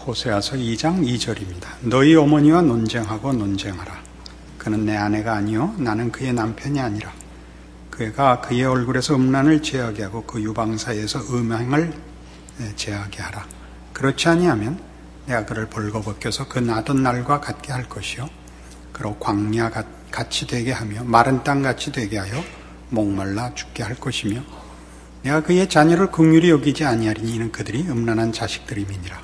호세아서 2장 2절입니다. 너희 어머니와 논쟁하고 논쟁하라. 그는 내 아내가 아니요 나는 그의 남편이 아니라. 그가 그의 얼굴에서 음란을 제하게 하고 그 유방 사이에서 음행을 제하게 하라. 그렇지 아니하면 내가 그를 벌거벗겨서 그 나던 날과 같게 할 것이요 그로 광야 같이 되게 하며 마른 땅 같이 되게 하여 목말라 죽게 할 것이며 내가 그의 자녀를 긍휼히 여기지 아니하리니 이는 그들이 음란한 자식들임이니라.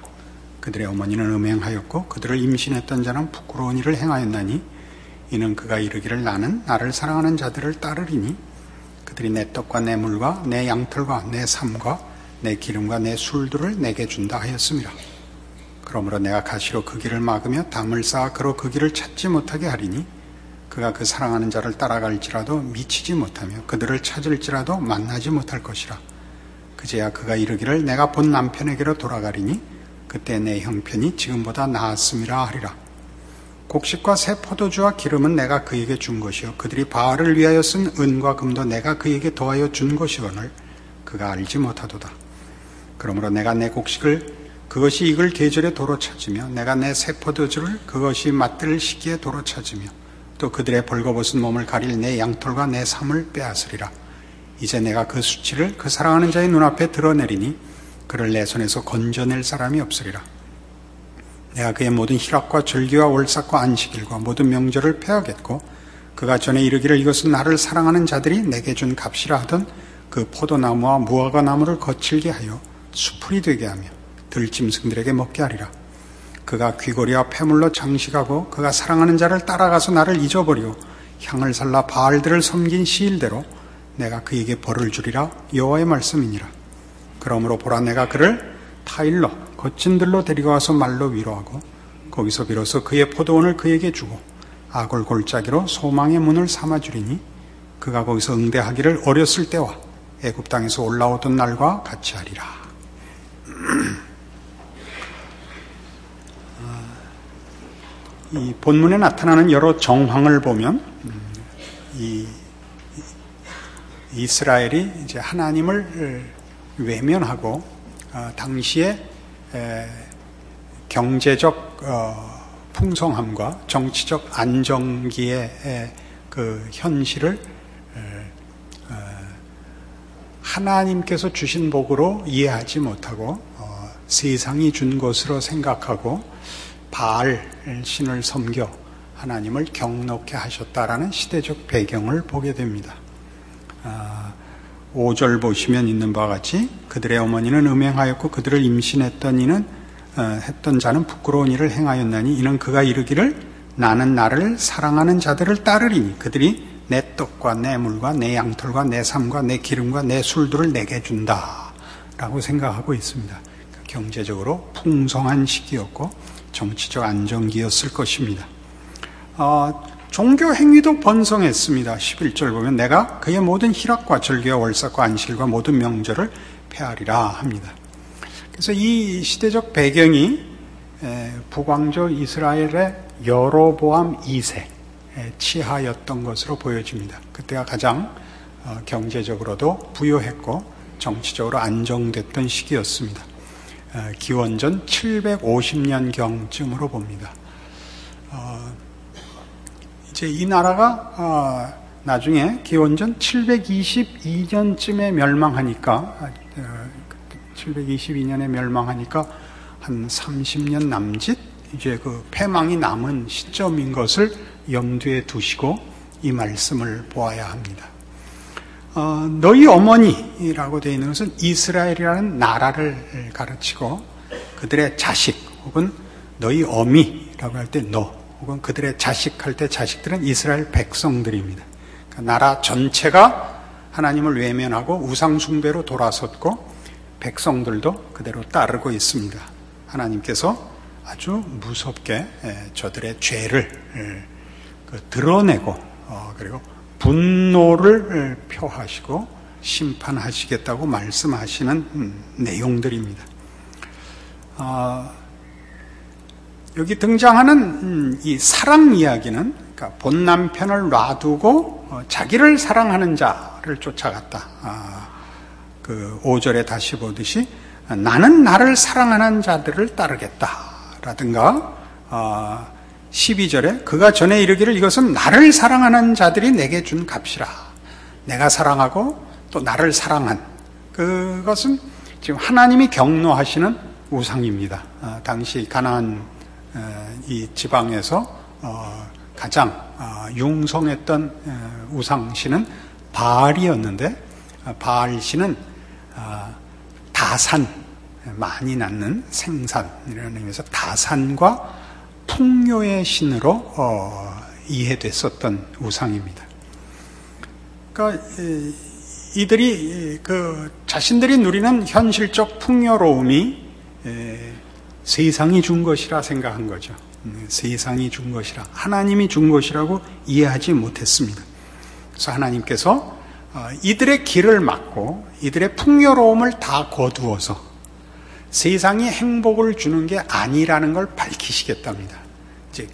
그들의 어머니는 음행하였고 그들을 임신했던 자는 부끄러운 일을 행하였나니 이는 그가 이르기를 나는 나를 사랑하는 자들을 따르리니 그들이 내 떡과 내 물과 내 양털과 내 삶과 내 기름과 내 술들을 내게 준다 하였음이라. 그러므로 내가 가시로 그 길을 막으며 담을 쌓아 그로 그 길을 찾지 못하게 하리니 그가 그 사랑하는 자를 따라갈지라도 미치지 못하며 그들을 찾을지라도 만나지 못할 것이라. 그제야 그가 이르기를 내가 본 남편에게로 돌아가리니 그때 내 형편이 지금보다 나았음이라 하리라. 곡식과 새 포도주와 기름은 내가 그에게 준 것이요 그들이 바알을 위하여 쓴 은과 금도 내가 그에게 더하여 준 것이거늘 그가 알지 못하도다. 그러므로 내가 내 곡식을 그것이 익을 계절에 도로 찾으며 내가 내 새 포도주를 그것이 맛들 시기에 도로 찾으며 또 그들의 벌거벗은 몸을 가릴 내 양털과 내 삶을 빼앗으리라. 이제 내가 그 수치를 그 사랑하는 자의 눈앞에 드러내리니 그를 내 손에서 건져낼 사람이 없으리라. 내가 그의 모든 희락과 절기와 월삭과 안식일과 모든 명절을 폐하겠고 그가 전에 이르기를 이것은 나를 사랑하는 자들이 내게 준 값이라 하던 그 포도나무와 무화과 나무를 거칠게 하여 수풀이 되게 하며 들짐승들에게 먹게 하리라. 그가 귀고리와 폐물로 장식하고 그가 사랑하는 자를 따라가서 나를 잊어버리고 향을 살라 바알들을 섬긴 시일대로 내가 그에게 벌을 주리라. 여호와의 말씀이니라. 그러므로 보라 내가 그를 타일로 거친 들로 데리고 와서 말로 위로하고 거기서 비로소 그의 포도원을 그에게 주고 아골 골짜기로 소망의 문을 삼아주리니 그가 거기서 응대하기를 어렸을 때와 애굽 땅에서 올라오던 날과 같이 하리라. 이 본문에 나타나는 여러 정황을 보면 이 이스라엘이 이제 하나님을 외면하고 당시에 경제적 풍성함과 정치적 안정기의 그 현실을 하나님께서 주신 복으로 이해하지 못하고 세상이 준 것으로 생각하고 바알 신을 섬겨 하나님을 경노케 하셨다라는 시대적 배경을 보게 됩니다. 5절 보시면 있는 바와 같이 그들의 어머니는 음행하였고 그들을 임신했던 이는 했던 자는 부끄러운 일을 행하였나니 이는 그가 이르기를 나는 나를 사랑하는 자들을 따르리니 그들이 내 떡과 내 물과 내 양털과 내 삶과 내 기름과 내 술들을 내게 준다 라고 생각하고 있습니다. 경제적으로 풍성한 시기였고 정치적 안정기였을 것입니다. 종교 행위도 번성했습니다. 11절 보면 내가 그의 모든 희락과 절기와 월삭과 안식일과 모든 명절을 폐하리라 합니다. 그래서 이 시대적 배경이 북왕조 이스라엘의 여로보암 2세 치하였던 것으로 보여집니다. 그때가 가장 경제적으로도 부유했고 정치적으로 안정됐던 시기였습니다. 기원전 750년경쯤으로 봅니다. 이제 이 나라가 나중에 기원전 722년쯤에 멸망하니까 722년에 멸망하니까 한 30년 남짓 이제 그 패망이 남은 시점인 것을 염두에 두시고 이 말씀을 보아야 합니다. 너희 어머니라고 되어 있는 것은 이스라엘이라는 나라를 가르치고 그들의 자식 혹은 너희 어미라고 할 때 너 혹은 그들의 자식 할 때 자식들은 이스라엘 백성들입니다. 그러니까 나라 전체가 하나님을 외면하고 우상 숭배로 돌아섰고 백성들도 그대로 따르고 있습니다. 하나님께서 아주 무섭게 저들의 죄를 드러내고 그리고 분노를 표하시고 심판하시겠다고 말씀하시는 내용들입니다. 여기 등장하는 이 사랑 이야기는 그러니까 본 남편을 놔두고 자기를 사랑하는 자를 쫓아갔다. 그 5절에 다시 보듯이 나는 나를 사랑하는 자들을 따르겠다 라든가 12절에 그가 전에 이르기를 이것은 나를 사랑하는 자들이 내게 준 값이라. 내가 사랑하고 또 나를 사랑한 그것은 지금 하나님이 경노하시는 우상입니다. 당시 가나안 이 지방에서 가장 융성했던 우상신은 바알이었는데 바알신은 다산, 많이 낳는 생산이라는 의미에서 다산과 풍요의 신으로 이해됐었던 우상입니다. 그러니까 이들이 자신들이 누리는 현실적 풍요로움이 세상이 준 것이라 생각한 거죠. 세상이 준 것이라, 하나님이 준 것이라고 이해하지 못했습니다. 그래서 하나님께서 이들의 길을 막고 이들의 풍요로움을 다 거두어서 세상이 행복을 주는 게 아니라는 걸 밝히시겠답니다. 이제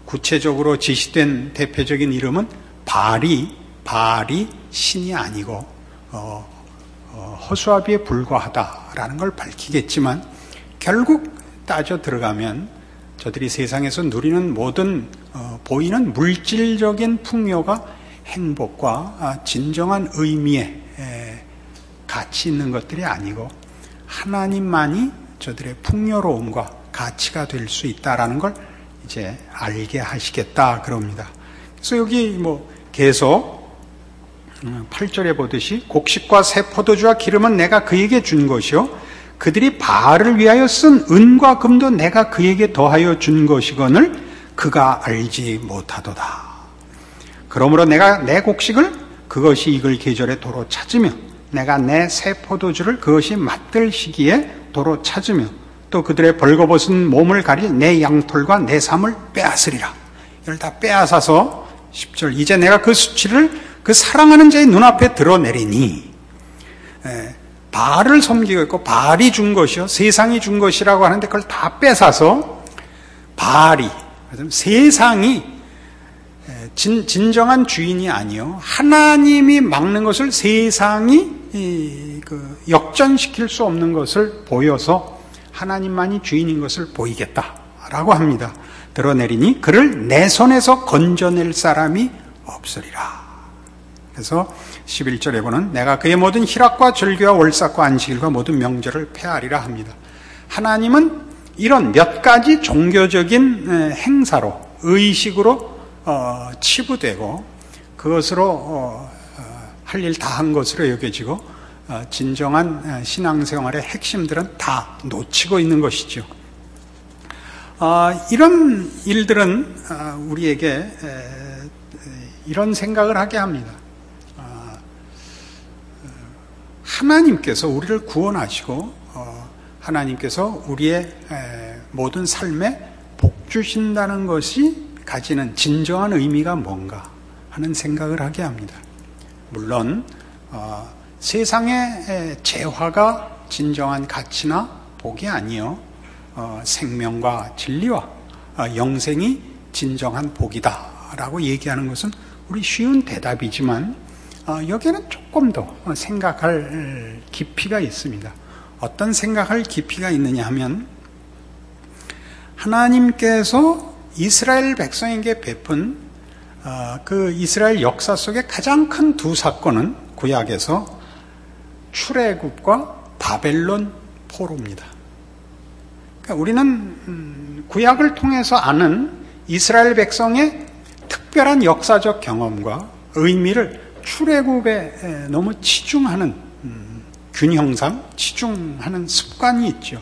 구체적으로 지시된 대표적인 이름은 바알이 신이 아니고 허수아비에 불과하다라는 걸 밝히겠지만, 결국 따져 들어가면 저들이 세상에서 누리는 모든 보이는 물질적인 풍요가 행복과 진정한 의미에 가치 있는 것들이 아니고 하나님만이 저들의 풍요로움과 가치가 될 수 있다라는 걸 이제 알게 하시겠다 그럽니다. 그래서 여기 계속 8절에 보듯이 곡식과 새 포도주와 기름은 내가 그에게 준 것이요 그들이 바알을 위하여 쓴 은과 금도 내가 그에게 더하여 준 것이거늘 그가 알지 못하도다. 그러므로 내가 내 곡식을 그것이 익을 계절에 도로 찾으며 내가 내 새 포도주를 그것이 맛들 시기에 도로 찾으며 또 그들의 벌거벗은 몸을 가릴 내 양털과 내 삶을 빼앗으리라. 이걸 다 빼앗아서 10절 이제 내가 그 수치를 그 사랑하는 자의 눈앞에 드러내리니, 바알을 섬기고 있고 바알이 준 것이요 세상이 준 것이라고 하는데 그걸 다 뺏어서 바알이, 세상이 진정한 주인이 아니요 하나님이 막는 것을 세상이 역전시킬 수 없는 것을 보여서 하나님만이 주인인 것을 보이겠다라고 합니다. 드러내리니 그를 내 손에서 건져낼 사람이 없으리라. 그래서 11절에 보는 내가 그의 모든 희락과 절기와 월삭과 안식일과 모든 명절을 폐하리라 합니다. 하나님은 이런 몇 가지 종교적인 행사로, 의식으로 치부되고 그것으로 할 일 다 한 것으로 여겨지고 진정한 신앙생활의 핵심들은 다 놓치고 있는 것이죠. 이런 일들은 우리에게 이런 생각을 하게 합니다. 하나님께서 우리를 구원하시고 하나님께서 우리의 모든 삶에 복 주신다는 것이 가지는 진정한 의미가 뭔가 하는 생각을 하게 합니다. 물론 세상의 재화가 진정한 가치나 복이 아니요 생명과 진리와 영생이 진정한 복이다라고 얘기하는 것은 우리 쉬운 대답이지만 여기에는 조금 더 생각할 깊이가 있습니다. 어떤 생각할 깊이가 있느냐 하면, 하나님께서 이스라엘 백성에게 베푼 그 이스라엘 역사 속의 가장 큰 두 사건은 구약에서 출애굽과 바벨론 포로입니다. 그러니까 우리는 구약을 통해서 아는 이스라엘 백성의 특별한 역사적 경험과 의미를 출애굽에 너무 치중하는 균형상 치중하는 습관이 있죠.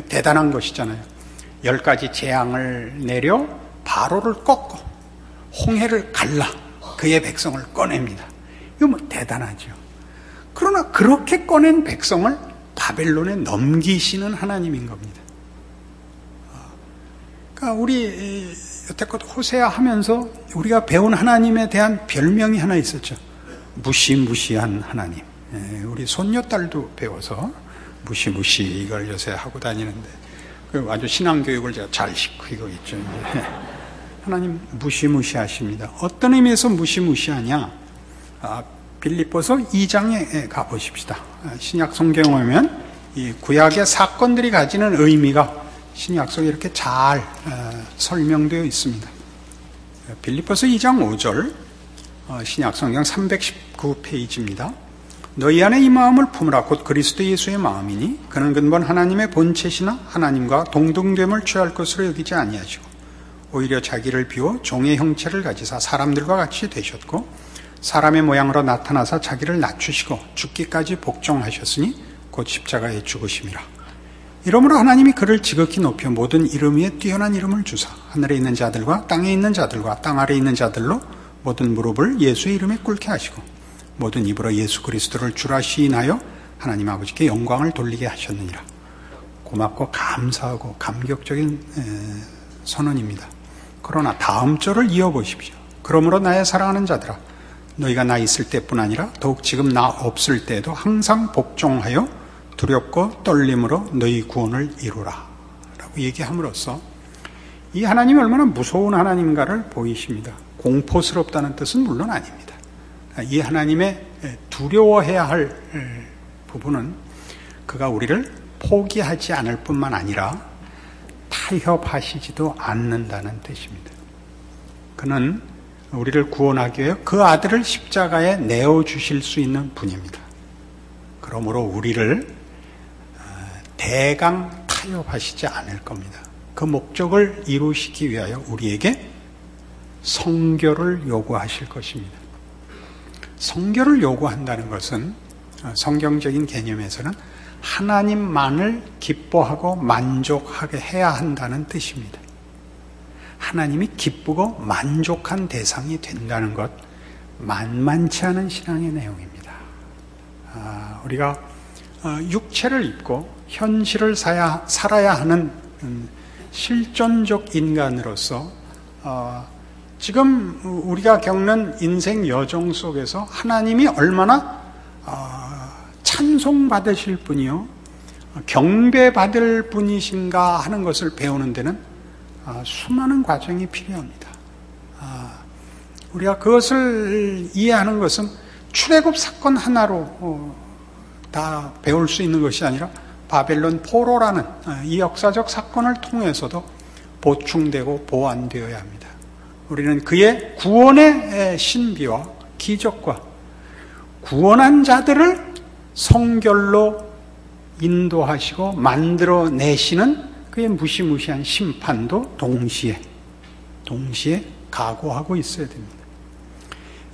대단한 것이잖아요. 10가지 재앙을 내려 바로를 꺾고 홍해를 갈라 그의 백성을 꺼냅니다. 이거 대단하죠. 그러나 그렇게 꺼낸 백성을 바벨론에 넘기시는 하나님인 겁니다. 그러니까 우리 여태껏 호세아 하면서 우리가 배운 하나님에 대한 별명이 하나 있었죠. 무시무시한 하나님. 우리 손녀딸도 배워서 무시무시 이걸 요새 하고 다니는데 아주 신앙교육을 제가 잘 시키고 있죠. 하나님 무시무시하십니다. 어떤 의미에서 무시무시하냐? 빌립보서 2장에 가보십시다. 신약 성경에 오면 이 구약의 사건들이 가지는 의미가 신약성에 이렇게 잘 설명되어 있습니다. 빌립보서 2장 5절, 신약성경 319페이지입니다. 너희 안에 이 마음을 품으라. 곧 그리스도 예수의 마음이니 그는 근본 하나님의 본체시나 하나님과 동등됨을 취할 것으로 여기지 아니하시고 오히려 자기를 비워 종의 형체를 가지사 사람들과 같이 되셨고 사람의 모양으로 나타나사 자기를 낮추시고 죽기까지 복종하셨으니 곧 십자가에 죽으심이라. 이러므로 하나님이 그를 지극히 높여 모든 이름 위에 뛰어난 이름을 주사 하늘에 있는 자들과 땅에 있는 자들과 땅 아래에 있는 자들로 모든 무릎을 예수의 이름에 꿇게 하시고 모든 입으로 예수 그리스도를 주라 시인하여 하나님 아버지께 영광을 돌리게 하셨느니라. 고맙고 감사하고 감격적인 선언입니다. 그러나 다음 절을 이어보십시오. 그러므로 나의 사랑하는 자들아 너희가 나 있을 때뿐 아니라 더욱 지금 나 없을 때에도 항상 복종하여 두렵고 떨림으로 너희 구원을 이루라 라고 얘기함으로써 이 하나님이 얼마나 무서운 하나님인가를 보이십니다. 공포스럽다는 뜻은 물론 아닙니다. 이 하나님의 두려워해야 할 부분은 그가 우리를 포기하지 않을 뿐만 아니라 타협하시지도 않는다는 뜻입니다. 그는 우리를 구원하기 위해 그 아들을 십자가에 내어주실 수 있는 분입니다. 그러므로 우리를 대강 타협하시지 않을 겁니다. 그 목적을 이루시기 위하여 우리에게 성결을 요구하실 것입니다. 성결을 요구한다는 것은 성경적인 개념에서는 하나님만을 기뻐하고 만족하게 해야 한다는 뜻입니다. 하나님이 기쁘고 만족한 대상이 된다는 것, 만만치 않은 신앙의 내용입니다. 우리가 육체를 입고 현실을 살아야 하는 실존적 인간으로서 지금 우리가 겪는 인생 여정 속에서 하나님이 얼마나 찬송받으실 분이요 경배받을 분이신가 하는 것을 배우는 데는 수많은 과정이 필요합니다. 우리가 그것을 이해하는 것은 출애굽 사건 하나로 다 배울 수 있는 것이 아니라 바벨론 포로라는 이 역사적 사건을 통해서도 보충되고 보완되어야 합니다. 우리는 그의 구원의 신비와 기적과 구원한 자들을 성결로 인도하시고 만들어내시는 그의 무시무시한 심판도 동시에 각오하고 있어야 됩니다.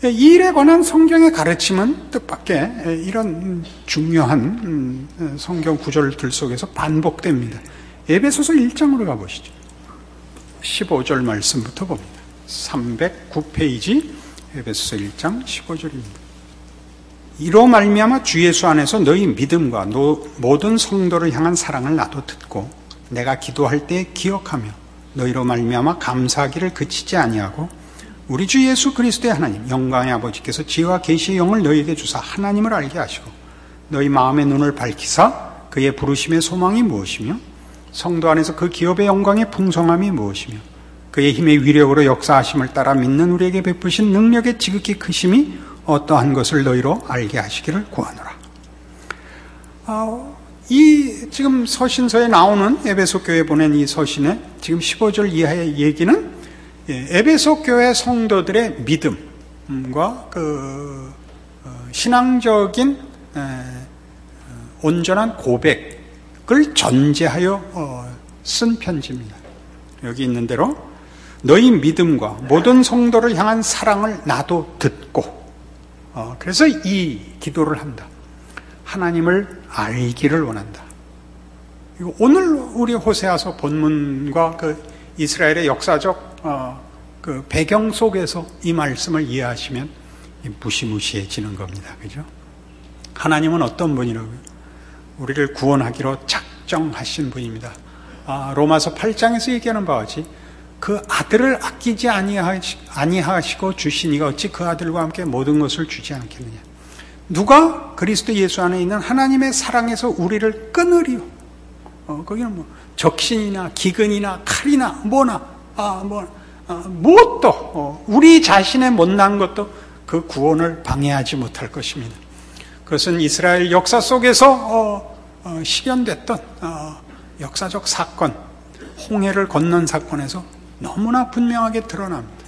이 일에 관한 성경의 가르침은 뜻밖의 이런 중요한 성경 구절들 속에서 반복됩니다. 에베소서 1장으로 가보시죠. 15절 말씀부터 봅니다. 309페이지 에베소서 1장 15절입니다. 이로 말미암아 주 예수 안에서 너희 믿음과 모든 성도를 향한 사랑을 나도 듣고 내가 기도할 때 기억하며 너희로 말미암아 감사하기를 그치지 아니하고 우리 주 예수 그리스도의 하나님 영광의 아버지께서 지혜와 계시의 영을 너희에게 주사 하나님을 알게 하시고 너희 마음의 눈을 밝히사 그의 부르심의 소망이 무엇이며 성도 안에서 그 기업의 영광의 풍성함이 무엇이며 그의 힘의 위력으로 역사하심을 따라 믿는 우리에게 베푸신 능력의 지극히 크심이 어떠한 것을 너희로 알게 하시기를 구하노라. 이 지금 서신서에 나오는 에베소 교회에 보낸 이 서신의 지금 15절 이하의 얘기는 에베소 교회 성도들의 믿음과 그 신앙적인 온전한 고백을 전제하여 쓴 편지입니다. 여기 있는 대로 너희 믿음과 모든 성도를 향한 사랑을 나도 듣고 그래서 이 기도를 한다. 하나님을 알기를 원한다. 오늘 우리 호세아서 본문과 그 이스라엘의 역사적 그 배경 속에서 이 말씀을 이해하시면 무시무시해지는 겁니다. 그죠? 하나님은 어떤 분이라고요? 우리를 구원하기로 작정하신 분입니다. 로마서 8장에서 얘기하는 바와 같이 그 아들을 아끼지 아니하시고 주시니가 어찌 그 아들과 함께 모든 것을 주지 않겠느냐. 누가 그리스도 예수 안에 있는 하나님의 사랑에서 우리를 끊으리요. 거기는 뭐 적신이나 기근이나 칼이나 뭐나 무엇도 우리 자신의 못난 것도 그 구원을 방해하지 못할 것입니다. 그것은 이스라엘 역사 속에서 실현됐던 역사적 사건, 홍해를 건넌 사건에서 너무나 분명하게 드러납니다.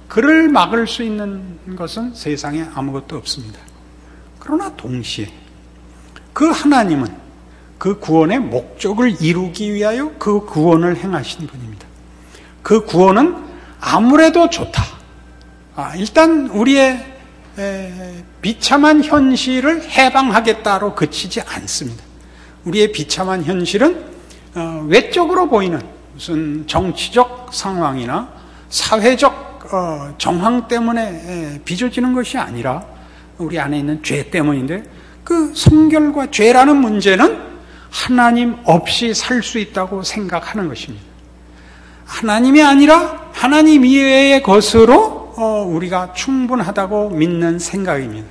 그를 막을 수 있는 것은 세상에 아무것도 없습니다. 그러나 동시에 그 하나님은 그 구원의 목적을 이루기 위하여 그 구원을 행하신 분입니다. 그 구원은 아무래도 좋다. 일단 우리의 비참한 현실을 해방하겠다로 그치지 않습니다. 우리의 비참한 현실은 외적으로 보이는 무슨 정치적 상황이나 사회적 정황 때문에 빚어지는 것이 아니라 우리 안에 있는 죄 때문인데, 그 성결과 죄라는 문제는 하나님 없이 살 수 있다고 생각하는 것입니다. 하나님이 아니라 하나님 이외의 것으로 우리가 충분하다고 믿는 생각입니다.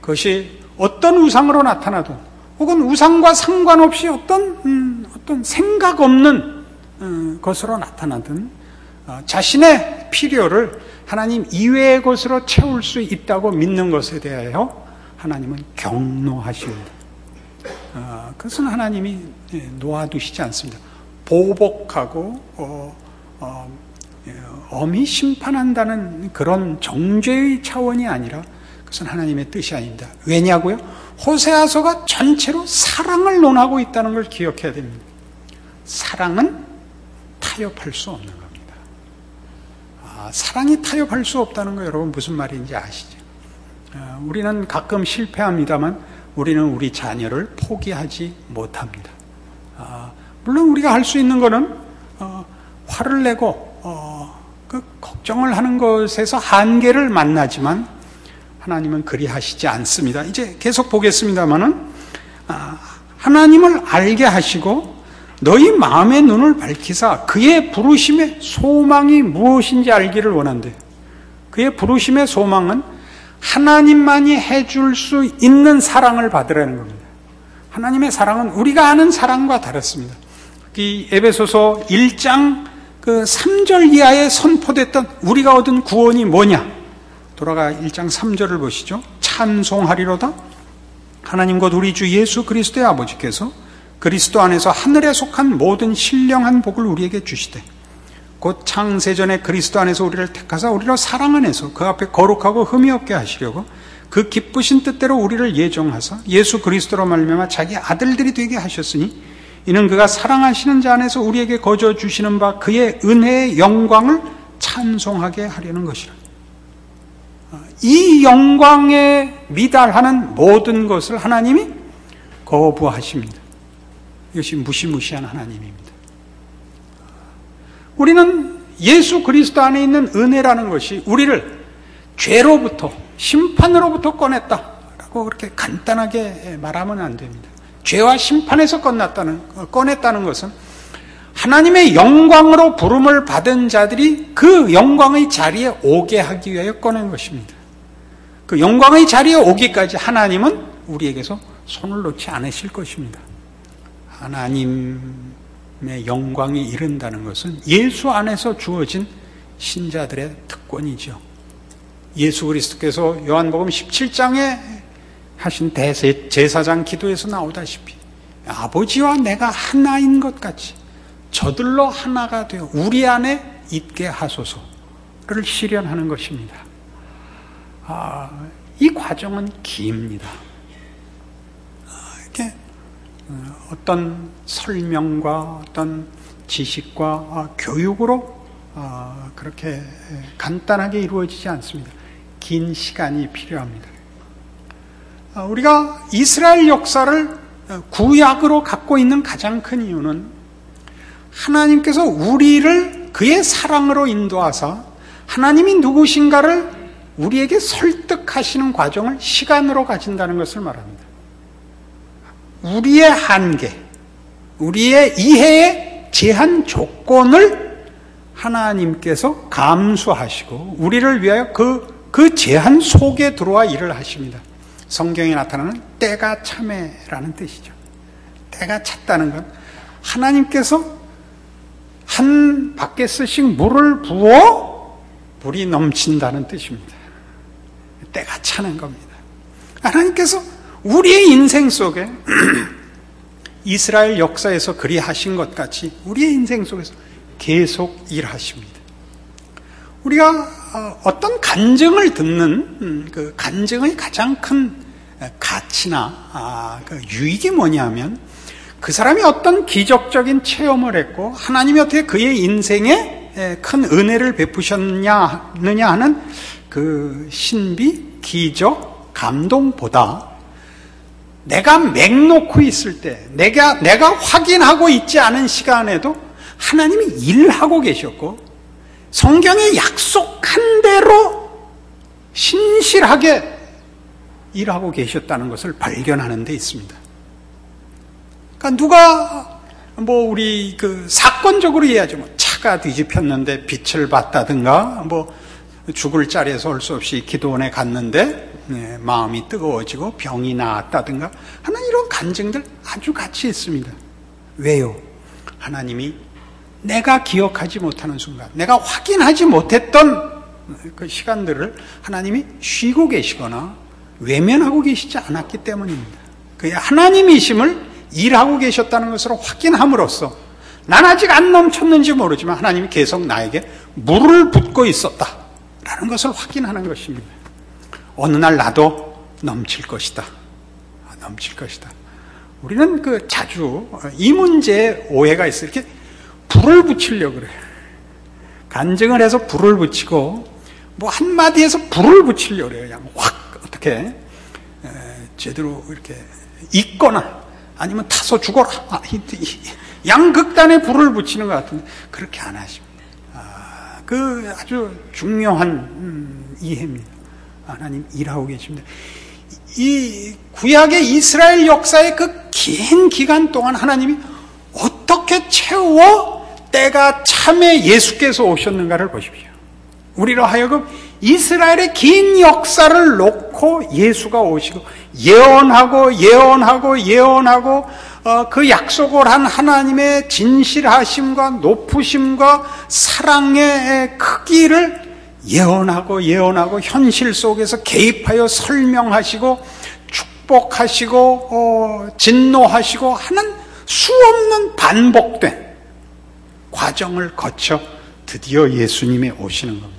그것이 어떤 우상으로 나타나도, 혹은 우상과 상관없이 어떤 생각 없는 것으로 나타나든 자신의 필요를 하나님 이외의 것으로 채울 수 있다고 믿는 것에 대하여 하나님은 경노하십니다. 그것은 하나님이 놓아두시지 않습니다. 보복하고 엄히 심판한다는 그런 정죄의 차원이 아니라 그것은 하나님의 뜻이 아닙니다. 왜냐고요? 호세아서가 전체로 사랑을 논하고 있다는 걸 기억해야 됩니다. 사랑은 타협할 수 없는 겁니다. 사랑이 타협할 수 없다는 거 여러분 무슨 말인지 아시죠? 우리는 가끔 실패합니다만 우리는 우리 자녀를 포기하지 못합니다. 물론 우리가 할 수 있는 거는 화를 내고 그 걱정을 하는 것에서 한계를 만나지만 하나님은 그리 하시지 않습니다. 이제 계속 보겠습니다만은 하나님을 알게 하시고 너희 마음의 눈을 밝히사 그의 부르심의 소망이 무엇인지 알기를 원한대. 그의 부르심의 소망은 하나님만이 해줄 수 있는 사랑을 받으라는 겁니다. 하나님의 사랑은 우리가 아는 사랑과 다릅니다. 이 에베소서 1장 그 3절 이하에 선포됐던 우리가 얻은 구원이 뭐냐? 돌아가 1장 3절을 보시죠. 찬송하리로다. 하나님 곧 우리 주 예수 그리스도의 아버지께서 그리스도 안에서 하늘에 속한 모든 신령한 복을 우리에게 주시되 곧 창세전에 그리스도 안에서 우리를 택하사 우리로 사랑 안에서 그 앞에 거룩하고 흠이 없게 하시려고 그 기쁘신 뜻대로 우리를 예정하사 예수 그리스도로 말미암아 자기 아들들이 되게 하셨으니 이는 그가 사랑하시는 자 안에서 우리에게 거저 주시는 바 그의 은혜의 영광을 찬송하게 하려는 것이라. 이 영광에 미달하는 모든 것을 하나님이 거부하십니다. 이것이 무시무시한 하나님입니다. 우리는 예수 그리스도 안에 있는 은혜라는 것이 우리를 죄로부터, 심판으로부터 꺼냈다라고 그렇게 간단하게 말하면 안 됩니다. 죄와 심판에서 꺼냈다는 것은 하나님의 영광으로 부름을 받은 자들이 그 영광의 자리에 오게 하기 위하여 꺼낸 것입니다. 그 영광의 자리에 오기까지 하나님은 우리에게서 손을 놓지 않으실 것입니다. 하나님의 영광이 이른다는 것은 예수 안에서 주어진 신자들의 특권이죠. 예수 그리스도께서 요한복음 17장에 하신 대제사장 기도에서 나오다시피 아버지와 내가 하나인 것 같이 저들로 하나가 되어 우리 안에 있게 하소서를 실현하는 것입니다. 이 과정은 깁니다. 이렇게 어떤 설명과 어떤 지식과 교육으로 그렇게 간단하게 이루어지지 않습니다. 긴 시간이 필요합니다. 우리가 이스라엘 역사를 구약으로 갖고 있는 가장 큰 이유는 하나님께서 우리를 그의 사랑으로 인도하사 하나님이 누구신가를 우리에게 설득하시는 과정을 시간으로 가진다는 것을 말합니다. 우리의 한계, 우리의 이해의 제한 조건을 하나님께서 감수하시고 우리를 위하여 그 제한 속에 들어와 일을 하십니다. 성경에 나타나는 때가 참에라는 뜻이죠. 때가 찼다는 건 하나님께서 한 바켓씩 물을 부어 물이 넘친다는 뜻입니다. 때가 차는 겁니다. 하나님께서 우리의 인생 속에 이스라엘 역사에서 그리 하신 것 같이 우리의 인생 속에서 계속 일하십니다. 우리가 어떤 간증을 듣는 그 간증의 가장 큰 가치나 그 유익이 뭐냐면 그 사람이 어떤 기적적인 체험을 했고 하나님이 어떻게 그의 인생에 큰 은혜를 베푸셨느냐 하는 그 신비, 기적, 감동보다 내가 맹 놓고 있을 때 내가 확인하고 있지 않은 시간에도 하나님이 일하고 계셨고 성경에 약속한 대로 신실하게 일하고 계셨다는 것을 발견하는 데 있습니다. 그러니까 누가 우리 그 사건적으로 이해하죠. 차가 뒤집혔는데 빛을 봤다든가 죽을 자리에서 올 수 없이 기도원에 갔는데 마음이 뜨거워지고 병이 나았다든가 하는 이런 간증들 아주 가치 있습니다. 왜요? 하나님이 내가 기억하지 못하는 순간, 내가 확인하지 못했던 그 시간들을 하나님이 쉬고 계시거나 외면하고 계시지 않았기 때문입니다. 그의 하나님이심을 일하고 계셨다는 것으로 확인함으로써 난 아직 안 넘쳤는지 모르지만 하나님이 계속 나에게 물을 붓고 있었다라는 것을 확인하는 것입니다. 어느 날 나도 넘칠 것이다. 넘칠 것이다. 우리는 자주 이 문제에 오해가 있어요. 이렇게 불을 붙이려고 그래요. 간증을 해서 불을 붙이고 한마디에서 불을 붙이려고 그래요. 그냥 확 어떻게 제대로 이렇게 있거나 아니면 타서 죽어라. 양극단에 불을 붙이는 것 같은데 그렇게 안 하십니다. 그 아주 중요한 이해입니다. 하나님 일하고 계십니다. 이 구약의 이스라엘 역사의 그 긴 기간 동안 하나님이 어떻게 채워 때가 참에 예수께서 오셨는가를 보십시오. 우리로 하여금 이스라엘의 긴 역사를 놓고 예수가 오시고 예언하고 그 약속을 한 하나님의 진실하심과 높으심과 사랑의 크기를 예언하고 현실 속에서 개입하여 설명하시고 축복하시고 진노하시고 하는 수없는 반복된 과정을 거쳐 드디어 예수님이 오시는 겁니다.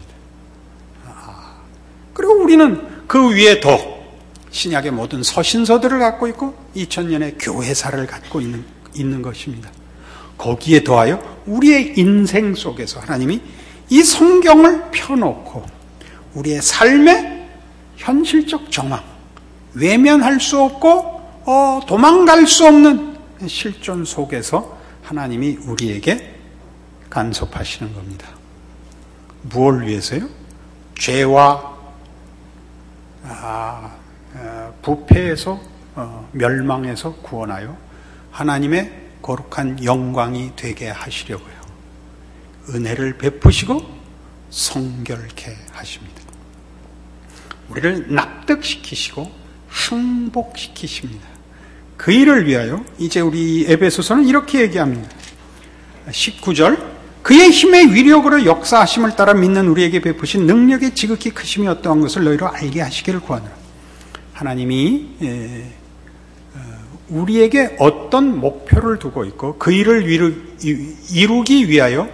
그리고 우리는 그 위에 더 신약의 모든 서신서들을 갖고 있고 2000년의 교회사를 갖고 있는 것입니다. 거기에 더하여 우리의 인생 속에서 하나님이 이 성경을 펴놓고 우리의 삶의 현실적 정황, 외면할 수 없고 도망갈 수 없는 실존 속에서 하나님이 우리에게 간섭하시는 겁니다. 무엇을 위해서요? 죄와 부패에서 멸망에서 구원하여 하나님의 거룩한 영광이 되게 하시려고요. 은혜를 베푸시고 성결케 하십니다. 우리를 납득시키시고 항복시키십니다. 그 일을 위하여 이제 우리 에베소서는 이렇게 얘기합니다. 19절 그의 힘의 위력으로 역사하심을 따라 믿는 우리에게 베푸신 능력의 지극히 크심이 어떠한 것을 너희로 알게 하시기를 구하노라. 하나님이 우리에게 어떤 목표를 두고 있고 그 일을 이루기 위하여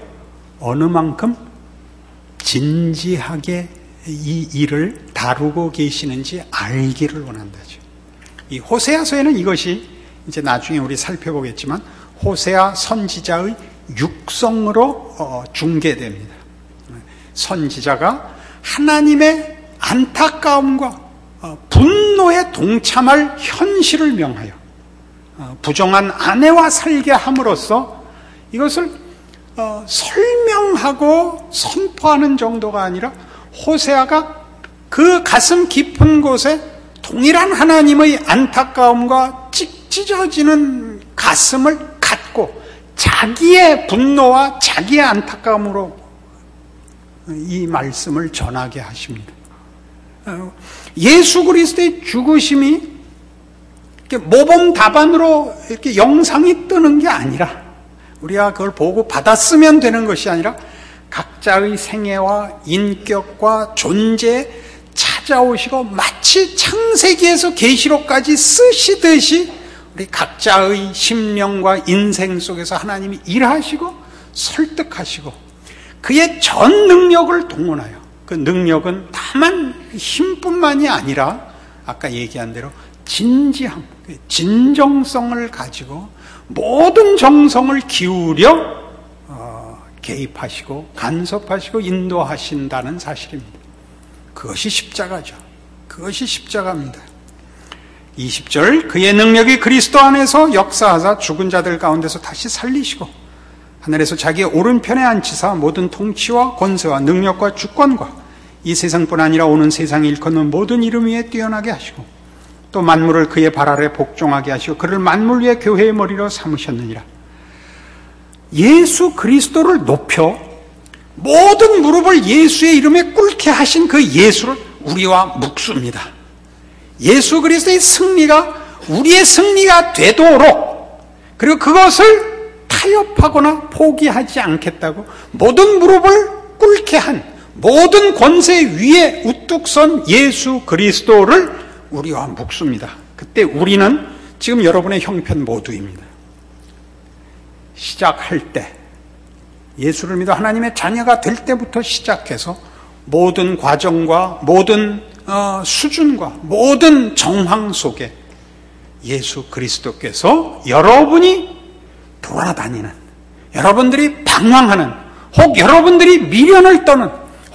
어느 만큼 진지하게 이 일을 다루고 계시는지 알기를 원한다죠. 이 호세아서에는 이것이 이제 나중에 우리 살펴보겠지만 호세아 선지자의 육성으로 중계됩니다. 선지자가 하나님의 안타까움과 분노에 동참할 현실을 명하여 부정한 아내와 살게 함으로써 이것을 설명하고 선포하는 정도가 아니라 호세아가 그 가슴 깊은 곳에 동일한 하나님의 안타까움과 찢어지는 가슴을 갖고 자기의 분노와 자기의 안타까움으로 이 말씀을 전하게 하십니다. 예수 그리스도의 죽으심이 이렇게 모범 답안으로 이렇게 영상이 뜨는 게 아니라 우리가 그걸 보고 받았으면 되는 것이 아니라 각자의 생애와 인격과 존재에 찾아오시고 마치 창세기에서 계시록까지 쓰시듯이 우리 각자의 심령과 인생 속에서 하나님이 일하시고 설득하시고 그의 전 능력을 동원하여, 그 능력은 다만 힘뿐만이 아니라 아까 얘기한 대로 진지함, 진정성을 가지고 모든 정성을 기울여 개입하시고 간섭하시고 인도하신다는 사실입니다. 그것이 십자가죠. 그것이 십자가입니다. 20절, 그의 능력이 그리스도 안에서 역사하사 죽은 자들 가운데서 다시 살리시고 하늘에서 자기의 오른편에 앉히사 모든 통치와 권세와 능력과 주권과 이 세상뿐 아니라 오는 세상에 일컫는 모든 이름 위에 뛰어나게 하시고 또 만물을 그의 발 아래 복종하게 하시고 그를 만물 위에 교회의 머리로 삼으셨느니라. 예수 그리스도를 높여 모든 무릎을 예수의 이름에 꿇게 하신 그 예수를 우리와 묵습니다. 예수 그리스도의 승리가 우리의 승리가 되도록, 그리고 그것을 타협하거나 포기하지 않겠다고 모든 무릎을 꿇게 한, 모든 권세 위에 우뚝 선 예수 그리스도를 우리와 묵습니다. 그때 우리는 지금 여러분의 형편 모두입니다. 시작할 때, 예수를 믿어 하나님의 자녀가 될 때부터 시작해서 모든 과정과 모든 수준과 모든 정황 속에 예수 그리스도께서 여러분이 돌아다니는, 여러분들이 방황하는, 혹 여러분들이 미련을 떠는,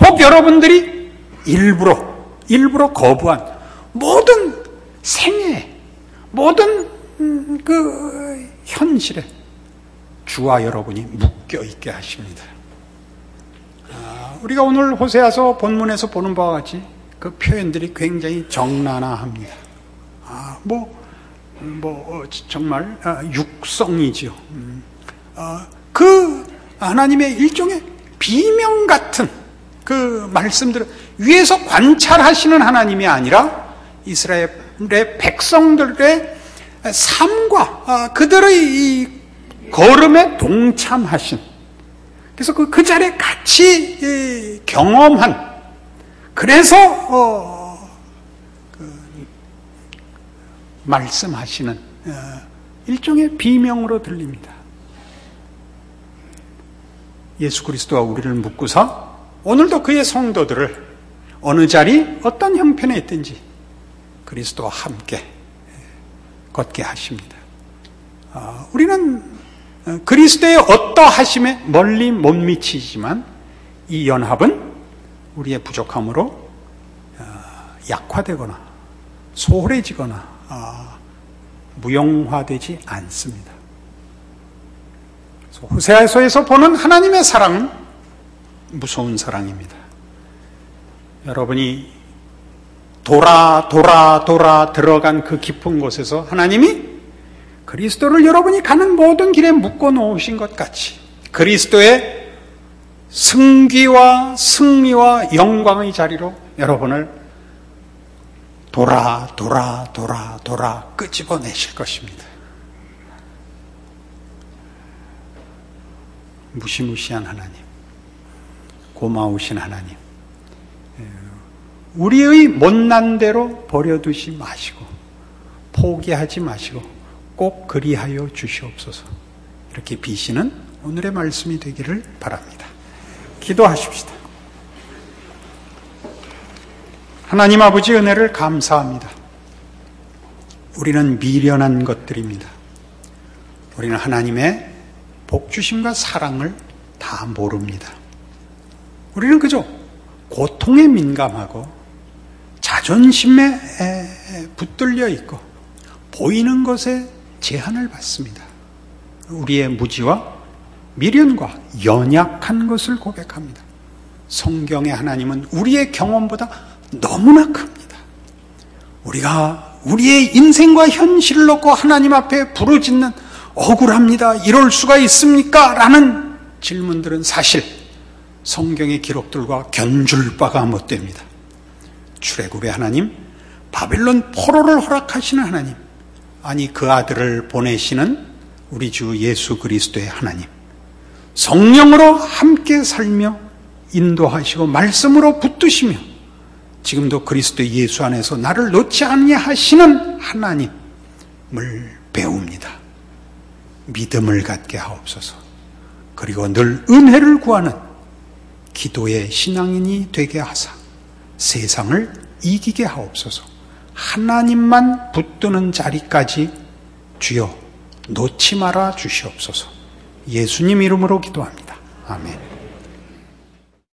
혹 여러분들이 일부러 거부한 모든 생애, 모든 그 현실에 주와 여러분이 묶여 있게 하십니다. 우리가 오늘 호세아서 본문에서 보는 바와 같이 그 표현들이 굉장히 적나라합니다. 정말 육성이지요. 그 하나님의 일종의 비명 같은 그 말씀들을 위에서 관찰하시는 하나님이 아니라 이스라엘의 백성들의 삶과 그들의 이 걸음에 동참하신, 그래서 그 자리에 같이 경험한, 그래서 말씀하시는 일종의 비명으로 들립니다. 예수 그리스도와 우리를 묶고서 오늘도 그의 성도들을 어느 자리 어떤 형편에 있든지 그리스도와 함께 걷게 하십니다. 우리는 그리스도의 어떠하심에 멀리 못 미치지만 이 연합은 우리의 부족함으로 약화되거나 소홀해지거나 무용화되지 않습니다. 호세아서에서 보는 하나님의 사랑은 무서운 사랑입니다. 여러분이 돌아 들어간 그 깊은 곳에서 하나님이 그리스도를 여러분이 가는 모든 길에 묶어 놓으신 것 같이 그리스도의 승기와 승리와 영광의 자리로 여러분을 돌아 끄집어내실 것입니다. 무시무시한 하나님, 고마우신 하나님, 우리의 못난 대로 버려두지 마시고 포기하지 마시고 꼭 그리하여 주시옵소서. 이렇게 비시는 오늘의 말씀이 되기를 바랍니다. 기도하십시다. 하나님 아버지 은혜를 감사합니다. 우리는 미련한 것들입니다. 우리는 하나님의 복주심과 사랑을 다 모릅니다. 우리는 그저 고통에 민감하고 자존심에 붙들려 있고 보이는 것에 제한을 받습니다. 우리의 무지와 미련과 연약한 것을 고백합니다. 성경의 하나님은 우리의 경험보다 너무나 큽니다. 우리가 우리의 인생과 현실을 놓고 하나님 앞에 부르짖는 억울합니다, 이럴 수가 있습니까? 라는 질문들은 사실 성경의 기록들과 견줄 바가 못됩니다. 출애굽의 하나님, 바벨론 포로를 허락하시는 하나님, 아니 그 아들을 보내시는 우리 주 예수 그리스도의 하나님, 성령으로 함께 살며 인도하시고 말씀으로 붙드시며 지금도 그리스도 예수 안에서 나를 놓지 않게 하시는 하나님을 배웁니다. 믿음을 갖게 하옵소서. 그리고 늘 은혜를 구하는 기도의 신앙인이 되게 하사 세상을 이기게 하옵소서. 하나님만 붙드는 자리까지 주여 놓지 말아 주시옵소서. 예수님 이름으로 기도합니다. 아멘.